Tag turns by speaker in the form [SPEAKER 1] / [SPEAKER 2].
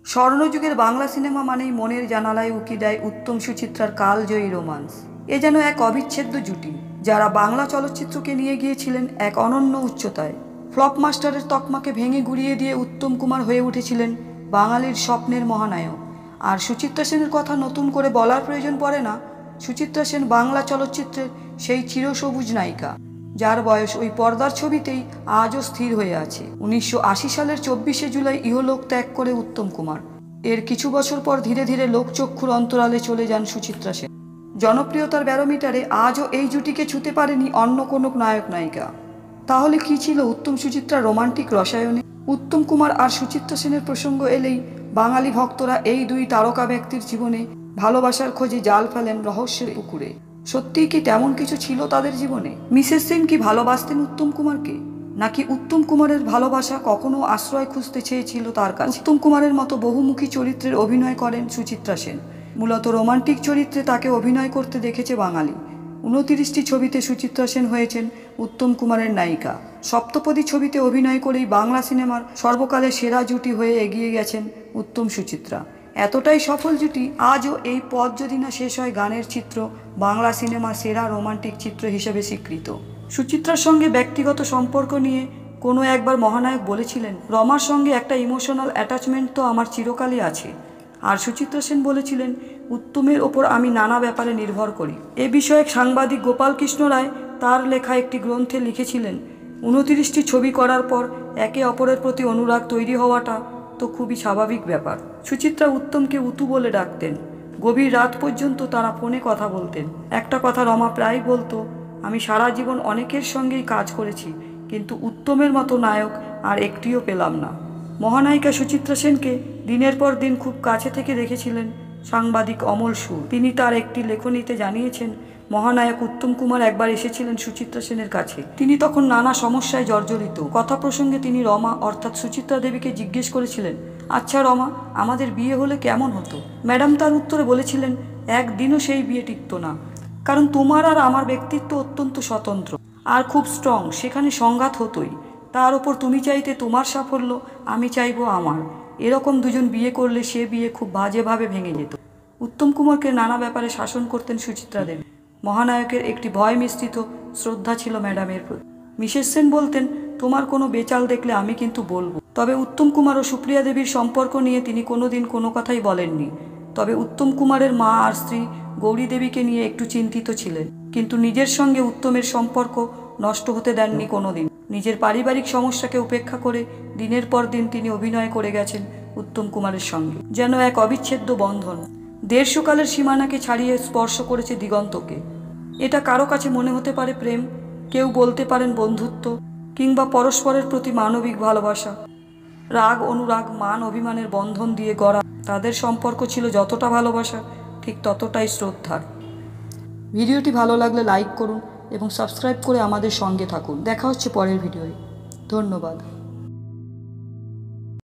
[SPEAKER 1] স্বর্ণযুগের Bangla cinema মানেই মনের জানালায় উকি দেয় উত্তম সুচিত্রার কালজয়ী রোমান্স। এ যেন এক অবিচ্ছেদ্য জুটি, যারা বাংলা চলচ্চিত্রকে নিয়ে গিয়েছিলেন এক অনন্য উচ্চতায়। ফ্লপ মাস্টারের তকমাকে ভেঙে গুড়িয়ে দিয়ে উত্তম কুমার হয়ে উঠেছিলেন বাঙালির স্বপ্নের মহানায়ক। আর সুচিত্রা সেনের কথা নতুন করে বলার প্রয়োজন পড়ে না। সুচিত্রা সেন বাংলা চলচ্চিত্রের সেই চিরসবুজ নায়িকা, যার বয়স ওই পর্দার ছবিতেই আজও স্থির হয়ে আছে। 1980 সালের 24শে জুলাই ইহলোক ত্যাগ করে উত্তম কুমার। এর কিছু বছর পর ধীরে ধীরে লোকচক্ষুর অন্তরালে চলে যান সুচিত্রা সেন। জনপ্রিয়তার ব্যারোমিটারে আজও এই জুটিকে ছুঁতে পারেনি অন্য কোনো নায়ক নায়িকা। তাহলে কি ছিল উত্তম সুচিত্রার রোমান্টিক রসায়নে? উত্তম কুমার আর সুচিত্রা সেনের প্রসঙ্গ এলেই বাঙালি ভক্তরা এই দুই তারকা ব্যক্তির জীবনে ভালোবাসার খোঁজে জাল ফেলেন রহস্যের পুকুরে। সত্যিই কি তেমন কিছু ছিল তাদের জীবনে? মিসেস সেন কি ভালোবাসতেন উত্তম কুমারকে, নাকি উত্তম কুমারের ভালোবাসা কখনো আশ্রয় খুঁজতে চেয়েছিল তার কাছে? উত্তম কুমারের মতো বহুমুখী চরিত্রের অভিনয় করেন সুচিত্রা সেন। মূলত রোমান্টিক চরিত্রে তাকে অভিনয় করতে দেখেছে বাঙালি। 29টি ছবিতে সুচিত্রা সেন হয়েছেন উত্তম কুমারের নায়িকা। সপ্তপদী ছবিতে অভিনয় করেই বাংলা সিনেমার সর্বকালের সেরা জুটি হয়ে এগিয়ে গেছেন উত্তম সুচিত্রা। এতটাই সফল জুটি, আজও এই পথ যদি না শেষ হয় গানের চিত্র বাংলা সিনেমার সেরা রোমান্টিক চিত্র হিসেবে স্বীকৃত। সুচিত্রার সঙ্গে ব্যক্তিগত সম্পর্ক নিয়ে কোনো একবার মহানায়ক বলেছিলেন, রমার সঙ্গে একটা ইমোশনাল অ্যাটাচমেন্ট তো আমার চিরকালই আছে। আর সুচিত্রা সেন বলেছিলেন, উত্তমের ওপর আমি নানা ব্যাপারে নির্ভর করি। এ বিষয়ে সাংবাদিক গোপাল কৃষ্ণ রায় তার লেখা একটি গ্রন্থে লিখেছিলেন, 29টি ছবি করার পর একে অপরের প্রতি অনুরাগ তৈরি হওয়াটা তো খুবই স্বাভাবিক ব্যাপার। সুচিত্রা উত্তমকে উতু বলে ডাকতেন। গভীর রাত পর্যন্ত তারা ফোনে কথা বলতেন। একটা কথা রমা প্রায় বলতো, আমি সারা জীবন অনেকের সঙ্গেই কাজ করেছি, কিন্তু উত্তমের মতো নায়ক আর একটিও পেলাম না। মহানায়িকা সুচিত্রা সেনকে দিনের পর দিন খুব কাছে থেকে দেখেছিলেন সাংবাদিক অমল সুর। তিনি তার একটি লেখনীতে জানিয়েছেন, মহানায়ক উত্তম কুমার একবার এসেছিলেন সুচিত্রা সেনের কাছে। তিনি তখন নানা সমস্যায় জর্জরিত। কথা প্রসঙ্গে তিনি রমা অর্থাৎ সুচিত্রা দেবীকে জিজ্ঞেস করেছিলেন, আচ্ছা রমা, আমাদের বিয়ে হলে কেমন হতো? ম্যাডাম তার উত্তরে বলেছিলেন, একদিনও সেই বিয়ে টিকত না, কারণ তোমার আর আমার ব্যক্তিত্ব অত্যন্ত স্বতন্ত্র আর খুব স্ট্রং। সেখানে সংঘাত হতোই। তার ওপর তুমি চাইতে তোমার সাফল্য, আমি চাইবো আমার। এরকম দুজন বিয়ে করলে সে বিয়ে খুব বাজেভাবে ভেঙে যেত। উত্তম কুমারকে নানা ব্যাপারে শাসন করতেন সুচিত্রা দেবী। মহানায়কের একটি ভয় মিশ্রিত শ্রদ্ধা ছিল ম্যাডামের প্রতি। মিসেস সেন বলতেন, তোমার কোনো বেচাল দেখলে আমি কিন্তু বলবো। তবে উত্তম কুমার ও সুপ্রিয়া দেবীর সম্পর্ক নিয়ে তিনি কোনোদিন কোনো কথাই বলেননি। তবে উত্তম কুমারের মা আর স্ত্রী গৌরী দেবীকে নিয়ে একটু চিন্তিত ছিলেন, কিন্তু নিজের সঙ্গে উত্তমের সম্পর্ক নষ্ট হতে দেননি কোনোদিন। নিজের পারিবারিক সমস্যাকে উপেক্ষা করে দিনের পর দিন তিনি অভিনয় করে গেছেন উত্তম কুমারের সঙ্গে, যেন এক অবিচ্ছেদ্য বন্ধন। 150 কালের সীমানাকে ছাড়িয়ে স্পর্শ করেছে দিগন্তকে। এটা কারো কাছে মনে হতে পারে প্রেম, কেউ বলতে পারেন বন্ধুত্ব, কিংবা পরস্পরের প্রতি মানবিক ভালোবাসা। রাগ অনুরাগ মান অভিমানের বন্ধন দিয়ে গড়া তাদের সম্পর্ক ছিল যতটা ভালোবাসা, ঠিক ততটাই শ্রদ্ধার। ভিডিওটি ভালো লাগলে লাইক করুন এবং সাবস্ক্রাইব করে আমাদের সঙ্গে থাকুন। দেখা হচ্ছে পরের ভিডিওয়। ধন্যবাদ।